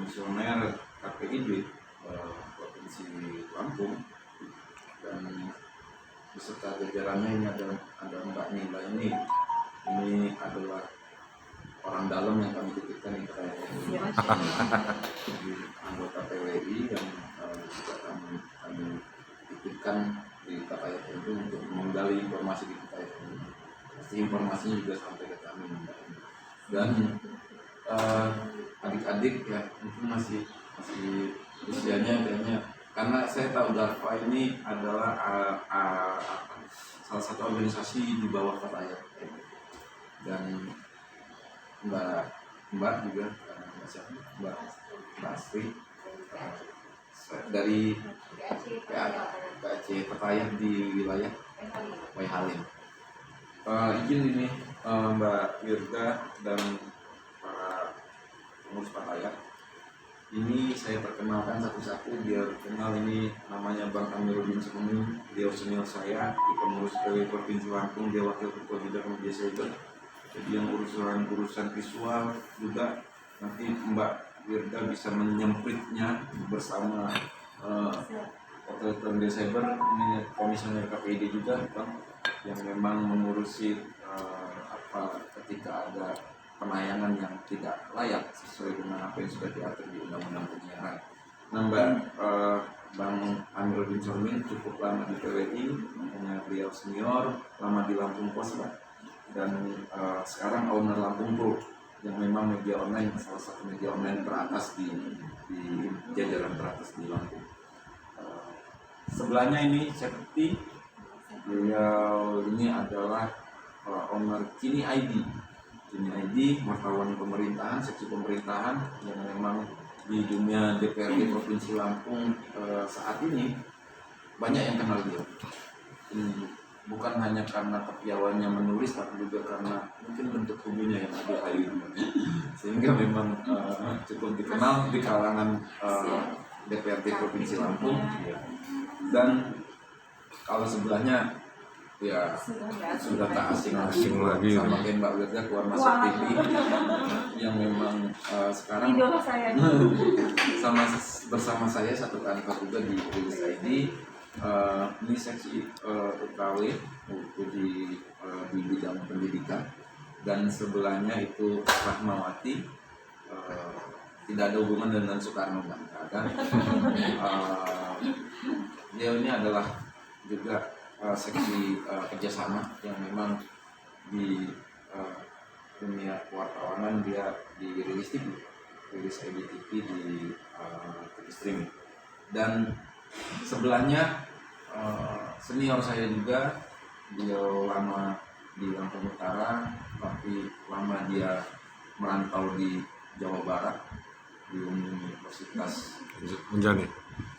komisioner KPID Provinsi Lampung, dan beserta jajarannya ini ada Mbak Nila ini adalah orang dalam yang kami titipkan di KPID, anggota PWI yang juga kami titipkan di KPID itu untuk menggali informasi di KPID. Pasti informasinya juga sampai ke kami, dan adik-adik ya mungkin masih usianya kayaknya, karena saya tahu DARPA ini adalah salah satu organisasi di bawah KPID, dan Mbak juga Mbak Astri dari PAC Petayat di wilayah Waihalim. Izin ini Mbak Wirda dan para pengurus Petayat, ini saya perkenalkan satu-satu biar kenal. Ini namanya Bang Amiruddin Sumeng, dia senior saya di pengurus PW Provinsi Lampung, dia wakil ketua bidang media cyber. Jadi yang urusan visual juga nanti Mbak Wirda bisa menyempritnya bersama Operator Media Cyber, ini komisioner KPID juga Bang, yang memang mengurusi ketika ada penayangan yang tidak layak sesuai dengan apa yang sudah diatur di Undang-Undang Penyiaran. Nah, Bang Amiruddin Sumeng cukup lama di PWI, makanya beliau senior, lama di Lampung Pos, dan sekarang owner Lampung Pro, yang memang media online, salah satu media online teratas di jajaran teratas di Lampung. Sebelahnya ini seperti beliau ini adalah owner Kini ID, wartawan pemerintahan, seksi pemerintahan yang memang di dunia DPRD Provinsi Lampung saat ini banyak yang kenal dia. Bukan hanya karena kepiawannya menulis, tapi juga karena mungkin bentuk tubuhnya yang ada kayu, sehingga memang cukup dikenal di kalangan DPRD Provinsi Lampung. Dan kalau sebelahnya ya sudah tak asing lagi sama kayak Mbak Wirda, keluar masuk TV, yang memang sekarang bersama saya satu kantor juga di Rilis ID. Ini seksi UKW di bidang pendidikan, dan sebelahnya itu Rahmawati, tidak ada hubungan dengan Soekarno, kan? Dia ini adalah juga seksi kerjasama yang memang di dunia kewartawanan, dia di Rilis ID TV di TV streaming. Dan sebelahnya senior saya juga, beliau lama di Lampung Utara, tapi lama dia merantau di Jawa Barat di Universitas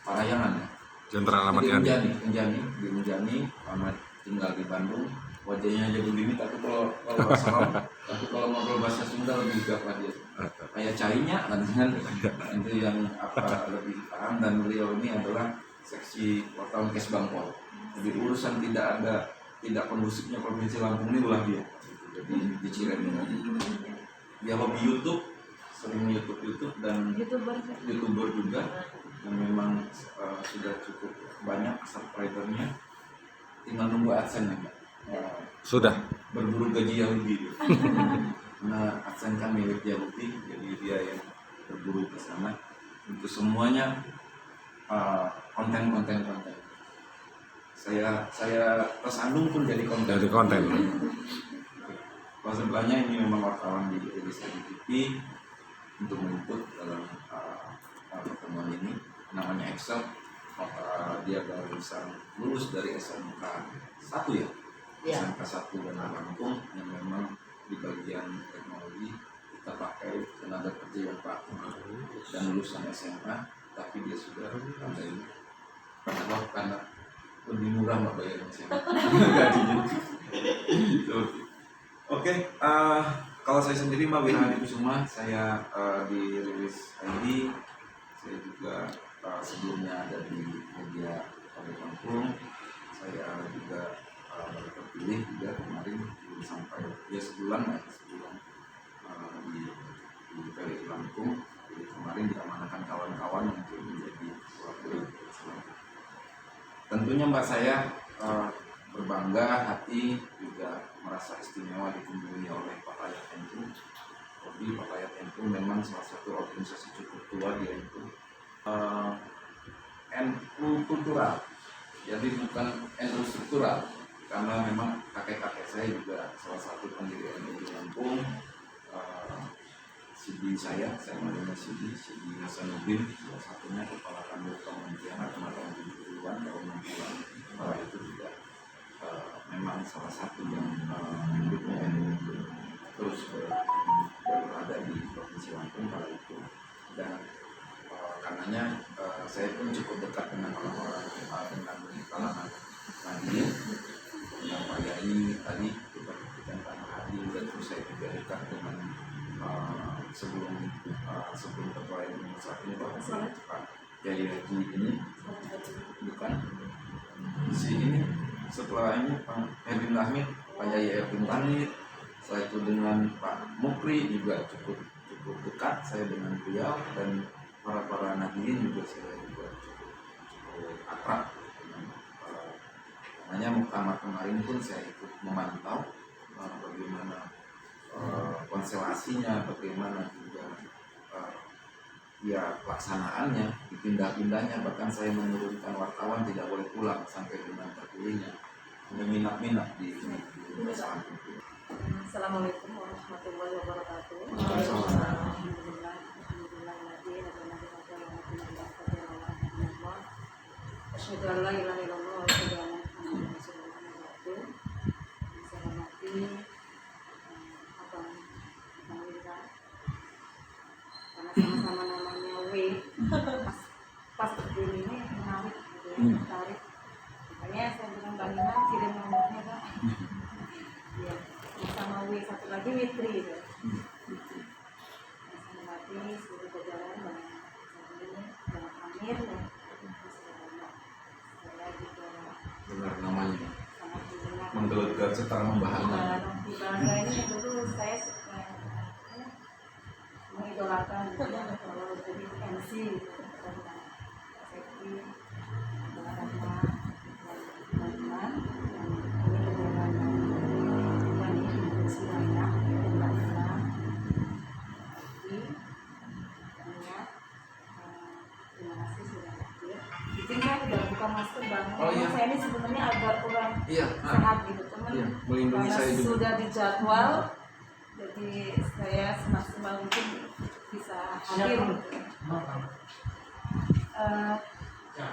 Parahyangan, ya. Jenderal Ahmad Yani. Di Unjani, lama tinggal di Bandung. Wajahnya aja begini, tapi kalau ngobrol bahasa Sunda lebih gagah dia. Kayak cainya kan, itu yang lebih paham. Dan beliau ini adalah seksi wartawan Kes Bangpol. Jadi urusan tidak kondusifnya Provinsi Lampung ini ulah dia. Jadi di Ciremai. Dia hobi YouTube, sering YouTube dan YouTuber juga, yang memang sudah cukup banyak subscribernya. Tinggal nunggu AdSense ya, sudah berburu gaji Yahudi. Nah, AdSense kan milik Yahudi, jadi dia yang berburu ke sana. Untuk semuanya konten. Saya tersandung pun jadi konten. Kalau sebelahnya ini memang wartawan di Rilis TV untuk meliput dalam pertemuan ini, namanya Excel. Dia barusan lulus dari SMK 1 ya? SMK 1 dan Lampung, yang memang di bagian teknologi kita pakai tenaga kerja yang praktik, dan lulusan SMK, tapi dia sudah pandai karena lebih murah mbak bayar SMK gajinya. Oke, kalau saya sendiri Mbak Wirhadi Kusuma, saya di Rilis ID. Saya juga sebelumnya ada di media Lampung. Saya juga baru terpilih juga kemarin, belum sampai ya sebulan di PWI Lampung. Jadi kemarin kemarin diamanahkan kawan-kawan untuk menjadi wakil Islam. Tentunya Mbak saya berbangga hati, juga merasa istimewa dikunjungi oleh Pak Ayat NU. Jadi Pak Ayat NU memang salah satu organisasi cukup tua di NU. NU kultural, jadi bukan NU struktural, karena memang kakek-kakek saya juga salah satu pendiri NU di Lampung. Sidi saya namanya Sidi Hasanuddin, salah satunya kepala kantor Kementerian Agama tahun 70-an, tahun 60-an. Itu juga memang salah satu yang hidupnya NU terus berada di Provinsi Lampung kala itu. Dan karenanya saya pun cukup dekat dengan orang-orang dengan kalangan Nahdien, dengan Pak Yai tadi kita berikan tanah hadi, dan terus saya juga dekat dengan sebelum ketua ini saat ini Pak Yai Haji ini bukan si ini, setelah ini Pak Erwin Hamid, Pak Yai Erwin Hamid, saya itu dengan Pak Mukri juga cukup dekat saya dengan beliau, dan para Nahdien juga saya juga cukup akrab dengan makanya muktamar kemarin pun saya ikut memantau bagaimana konstelasinya, bagaimana juga ya pelaksanaannya, dipindah-pindahnya, bahkan saya menurunkan wartawan tidak boleh pulang sampai dengan terpilihnya, minat di saat itu. Assalamualaikum warahmatullahi wabarakatuh. Asyhadu an la ilaha illallah wa asyhadu anna Muhammadan rasulullah. Saya hormati Abang Wira, karena sama-sama namanya W, pas berdiri ini menarik gitu ya, menarik. Makanya saya bilang Mbak Nina kirim nomornya Kak. Iya, sama W satu lagi Witri gitu. Saya hormati seluruh jajaran dan dengan Amir dan saya juga Dengar namanya sangat mendengar. menggelegar secara membahana. Di Belanda ini dulu saya suka mengidolakan gitu ya, kalau jadi MC gitu, tentang safety, Rahma dan teman-teman, dan ini dengan Suraya dan Mbak Nina, terima kasih sudah hadir. Izin saya tidak buka masker Bang. Oh, iya. Saya ini sebenarnya agak kurang Iya, sehat gitu, teman. iya, melindungi Karena saya juga. sudah dijadwal, jadi saya semaksimal mungkin bisa hadir. Gitu.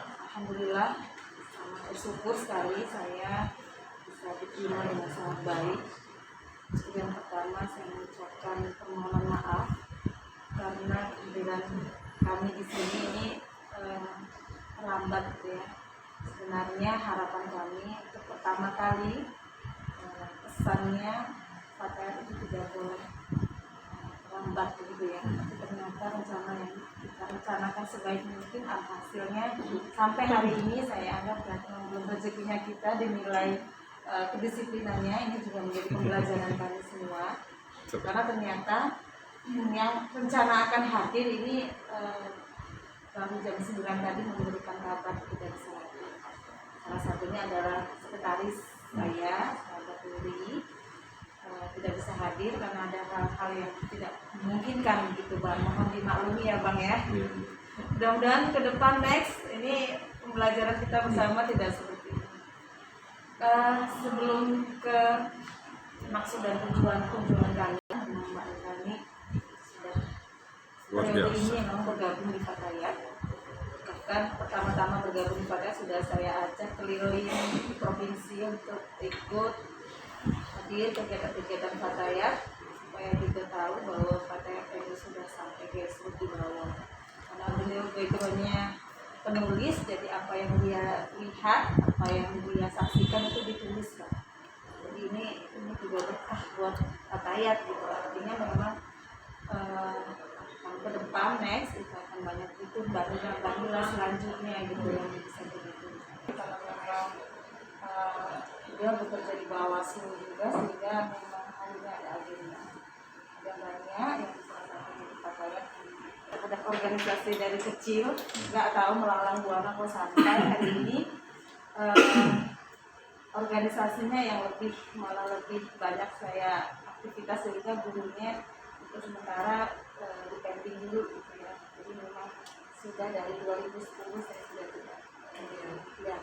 Alhamdulillah, sangat bersyukur sekali saya bisa diterima dengan sangat baik. Yang pertama saya mengucapkan permohonan maaf karena kehadiran kami di sini ini terlambat gitu ya. Sebenarnya harapan kami untuk pertama kali pesannya Fatayat itu tidak boleh lambat begitu ya. Tapi ternyata rencana yang kita rencanakan sebaik mungkin, hasilnya sampai hari ini saya anggap belum rezekinya kita dinilai kedisiplinannya. Ini juga menjadi pembelajaran kami semua, karena ternyata yang rencana akan hadir ini baru jam 9 tadi memberikan kabar tidak bisa lagi. Salah satunya adalah sekretaris saya, sahabat Nuri, tidak bisa hadir karena ada hal-hal yang tidak memungkinkan gitu Bang. Mohon dimaklumi ya Bang ya. Mudah-mudahan ke depan next ini pembelajaran kita bersama tidak seperti ini. Sebelum ke maksud dan tujuan kunjungan kami, Mbak Nurani sudah periode ini memang bergabung di Fatayat. Bahkan pertama-tama bergabung di Fatayat sudah saya ajak keliling provinsi untuk ikut hadir kegiatan-kegiatan Fatayat, supaya kita tahu bahwa Fatayat itu sudah sampai grassroots di bawah. Karena beliau backgroundnya penulis, jadi apa yang dia lihat, apa yang dia saksikan itu dituliskan. Jadi ini juga berkah buat Fatayat gitu. Artinya memang ke depan next kita akan banyak itu baru selanjutnya gitu yang bisa begitu. Kalau memang dia bekerja di Bawaslu juga, sehingga memang harinya ada agenda banyak yang salah satu di Fatayat. terhadap organisasi dari kecil, nggak tahu melalang buana kok sampai hari ini organisasinya yang malah lebih banyak saya aktivitas, sehingga gurunya untuk sementara dipending dulu gitu ya. Jadi memang sudah dari 2010 saya sudah tidak